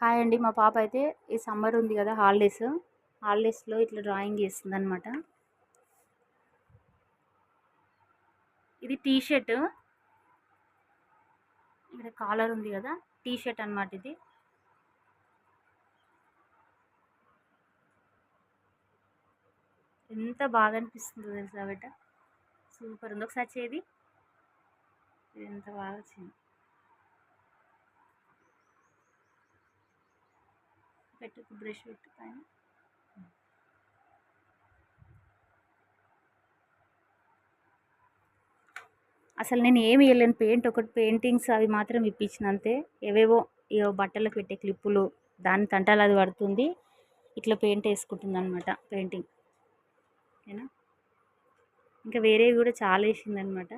Hi అండి. మా పాప అయితే ఈ సమ్మర్ ఉంది కదా హాలిడేస్లో ఇట్లా డ్రాయింగ్ చేస్తుందనమాట. ఇది టీ షర్ట్, ఇక్కడ కాలర్ ఉంది కదా, టీ షర్ట్ అనమాట ఇది. ఎంత బాగా అనిపిస్తుందో తెలుసా బిడ్డ, సూపర్ ఉంది. ఒకసారి చేది, ఇది ఎంత బాగా వచ్చింది. పెట్టు, బ్రష్ పెట్టు పైన. అసలు నేను ఏమి వేయలేను, పెయింటింగ్స్ అవి మాత్రం ఇప్పించిన అంతే. ఏవేవో ఏవో బట్టలకు పెట్టే క్లిప్పులు, దాని తంటాలు అది పడుతుంది, ఇట్లా పెయింట్ వేసుకుంటుంది అనమాట, పెయింటింగ్. ఓకేనా, ఇంకా వేరేవి కూడా చాలా వేసింది అనమాట.